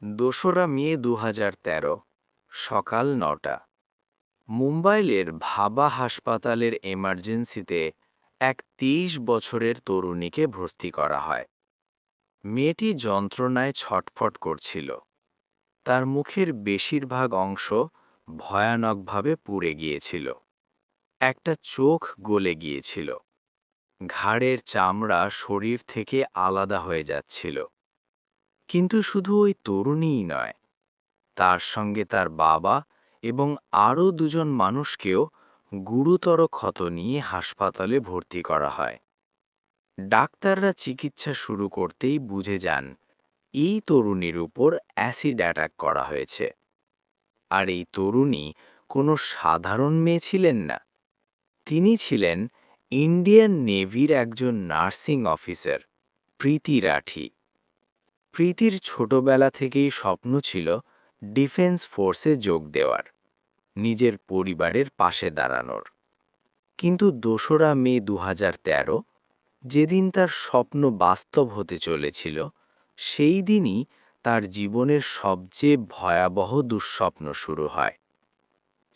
২রা মে ২০১৩ সকাল ৯টা। মুম্বাইয়ের ভাবা হাসপাতালের এমার্জেন্সিতে এক ২৩ বছরের তরুণীকে ভর্তি করা হয়। মেয়েটি যন্ত্রণায় ছটফট করছিল। তার মুখের বেশিরভাগ অংশ ভয়ানকভাবে পুড়ে গিয়েছিল। একটা চোখ গলে গিয়েছিল। ঘাড়ের চামড়া শরীর থেকে আলাদা হয়ে যাচ্ছিল। কিন্তু শুধু ওই তরুণীই নয়, তার সঙ্গে তার বাবা এবং আরও দুজন মানুষকেও গুরুতর ক্ষত নিয়ে হাসপাতালে ভর্তি করা হয়। ডাক্তাররা চিকিৎসা শুরু করতেই বুঝে যান এই তরুণীর উপর অ্যাসিড অ্যাটাক করা হয়েছে। আর এই তরুণী কোনো সাধারণ মেয়ে ছিলেন না। তিনি ছিলেন ইন্ডিয়ান নেভির একজন নার্সিং অফিসার, প্রীতি রাঠি। প্রীতির ছোটবেলা থেকেই স্বপ্ন ছিল ডিফেন্স ফোর্সে যোগ দেওয়ার, নিজের পরিবারের পাশে দাঁড়ানোর। কিন্তু ২রা মে ২০১৩, যেদিন তার স্বপ্ন বাস্তব হতে চলেছিল, সেই দিনই তার জীবনের সবচেয়ে ভয়াবহ দুঃস্বপ্ন শুরু হয়।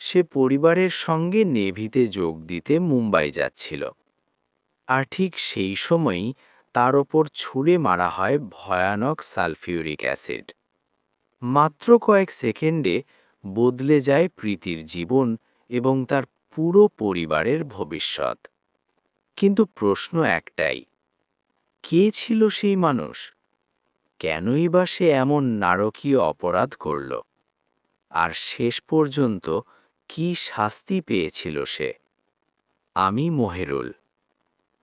সে পরিবারের সঙ্গে নেভিতে যোগ দিতে মুম্বাই যাচ্ছিল। আর ঠিক সেই সময়ই তার ওপর ছুঁড়ে মারা হয় ভয়ানক সালফিউরিক অ্যাসিড। মাত্র কয়েক সেকেন্ডে বদলে যায় প্রীতির জীবন এবং তার পুরো পরিবারের ভবিষ্যৎ। কিন্তু প্রশ্ন একটাই, কে ছিল সেই মানুষ? কেনই বা সে এমন নারকীয় অপরাধ করল? আর শেষ পর্যন্ত কি শাস্তি পেয়েছিল সে? আমি মহেরুল।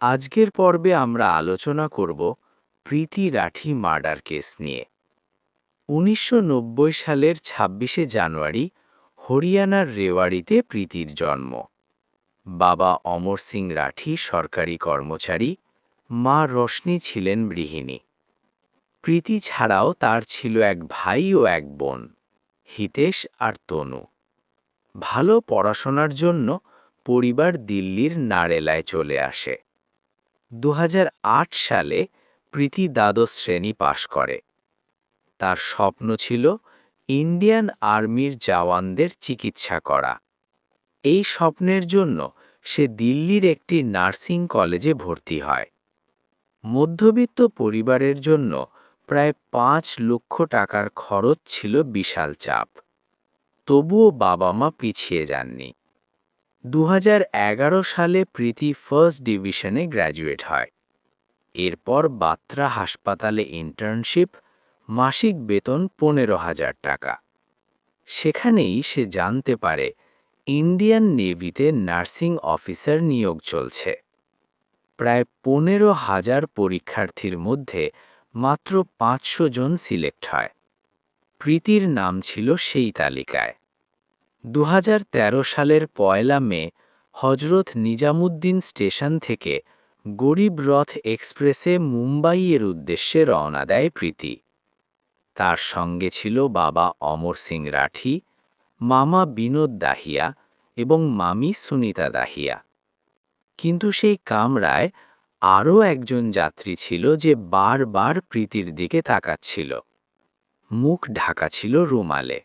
আজকের পর্বে আমরা আলোচনা করব প্রীতি রাঠি মার্ডার কেস নিয়ে। ১৯৯০ সালের ২৬শে জানুয়ারি হরিয়ানার রেওয়াড়িতে প্রীতির জন্ম। বাবা অমর সিং রাঠি সরকারি কর্মচারী, মা রোশনি ছিলেন গৃহিণী। প্রীতি ছাড়াও তার ছিল এক ভাই ও এক বোন, হিতেশ আর তনু। ভালো পড়াশোনার জন্য পরিবার দিল্লির নারেলায় চলে আসে। ২০০৮ সালে প্রীতি দ্বাদশ শ্রেণী পাশ করে। তার স্বপ্ন ছিল ইন্ডিয়ান আর্মির জওয়ানদের চিকিৎসা করা। এই স্বপ্নের জন্য সে দিল্লির একটি নার্সিং কলেজে ভর্তি হয়। মধ্যবিত্ত পরিবারের জন্য প্রায় ৫ লক্ষ টাকার খরচ ছিল বিশাল চাপ। তবুও বাবা মা পিছিয়ে যাননি। ২০১১ সালে প্রীতি ফার্স্ট ডিভিশনে গ্র্যাজুয়েট হয়। এরপর বাত্রা হাসপাতালে ইন্টার্নশিপ, মাসিক বেতন ১৫,০০০ টাকা। সেখানেই সে জানতে পারে ইন্ডিয়ান নেভিতে নার্সিং অফিসার নিয়োগ চলছে। প্রায় ১৫,০০০ পরীক্ষার্থীর মধ্যে মাত্র ৫০০ জন সিলেক্ট হয়। প্রীতির নাম ছিল সেই তালিকায়। ২০১৩ সালের ১ মে হজরত নিজামুদ্দিন স্টেশন থেকে গরিব রথ এক্সপ্রেসে মুম্বাইয়ের উদ্দেশ্যে রওনা দেয় প্রীতি। তার সঙ্গে ছিল বাবা অমর সিং রাঠি, মামা বিনোদ দাহিয়া এবং মামি সুনিতা দাহিয়া। কিন্তু সেই কামরায় আরও একজন যাত্রী ছিল যে বারবার প্রীতির দিকে তাকাচ্ছিল। মুখ ঢাকা ছিল রুমালে।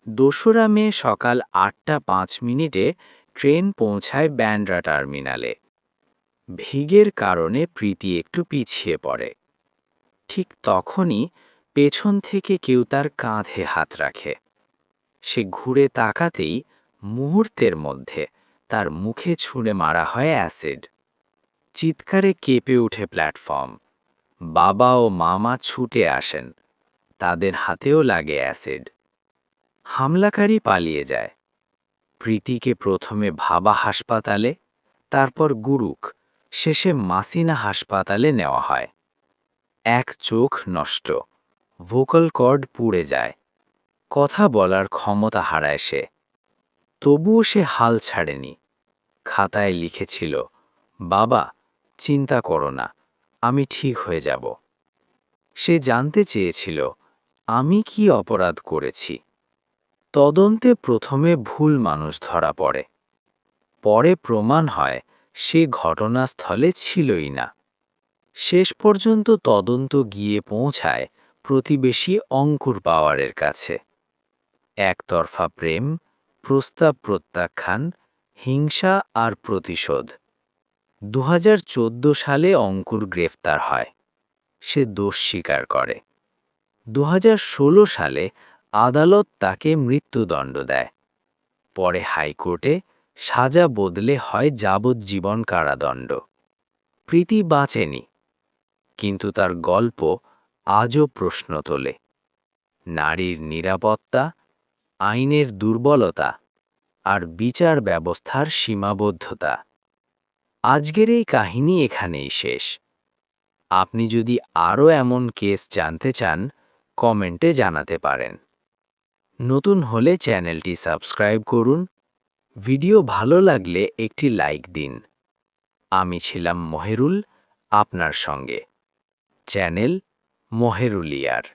২রা মে সকাল ৮টা ৫ মিনিটে ট্রেন পৌঁছায় ব্যান্ড্রা টার্মিনালে। ভিড়ের কারণে প্রীতি একটু পিছিয়ে পড়ে। ঠিক তখনই পেছন থেকে কেউ তার কাঁধে হাত রাখে। সে ঘুরে তাকাতেই মুহূর্তের মধ্যে তার মুখে ছুঁড়ে মারা হয় অ্যাসিড। চিৎকারে কেঁপে ওঠে প্ল্যাটফর্ম। বাবা ও মামা ছুটে আসেন। তাদের হাতেও লাগে অ্যাসিড। হামলাকারী পালিয়ে যায়। প্রীতিকে প্রথমে ভাবা হাসপাতালে, তারপর গুরুক, শেষে মাসিনা হাসপাতালে নেওয়া হয়। এক চোখ নষ্ট, ভোকাল কর্ড পুড়ে যায়, কথা বলার ক্ষমতা হারায় সে। তবুও সে হাল ছাড়েনি। খাতায় লিখেছিল, বাবা, চিন্তা করো না, আমি ঠিক হয়ে যাব। সে জানতে চেয়েছিল, আমি কি অপরাধ করেছি। তদন্তে প্রথমে ভুল মানুষ ধরা পড়ে। পরে প্রমাণ হয় সে ঘটনাস্থলে ছিলই না। শেষ পর্যন্ত তদন্ত গিয়ে পৌঁছায় প্রতিবেশী অঙ্কুর পাওয়ারের কাছে। একতরফা প্রেম, প্রস্তাব প্রত্যাখ্যান, হিংসা আর প্রতিশোধ। 2014 সালে অঙ্কুর গ্রেফতার হয়। সে দোষ স্বীকার করে। 2016 সালে আদালত তাকে মৃত্যুদণ্ড দেয়। পরে হাইকোর্টে সাজা বদলে হয় যাবজ্জীবন কারাদণ্ড। প্রীতি বাঁচেনি, কিন্তু তার গল্প আজও প্রশ্ন তোলে। নারীর নিরাপত্তা, আইনের দুর্বলতা আর বিচার ব্যবস্থার সীমাবদ্ধতা। আজকের এই কাহিনী এখানেই শেষ। আপনি যদি আরও এমন কেস জানতে চান, কমেন্টে জানাতে পারেন। নতুন হলে চ্যানেলটি সাবস্ক্রাইব করুন। ভিডিও ভালো লাগলে একটি লাইক দিন। আমি ছিলাম মহেরুল, আপনার সঙ্গে। চ্যানেল মহেরুলিয়ার।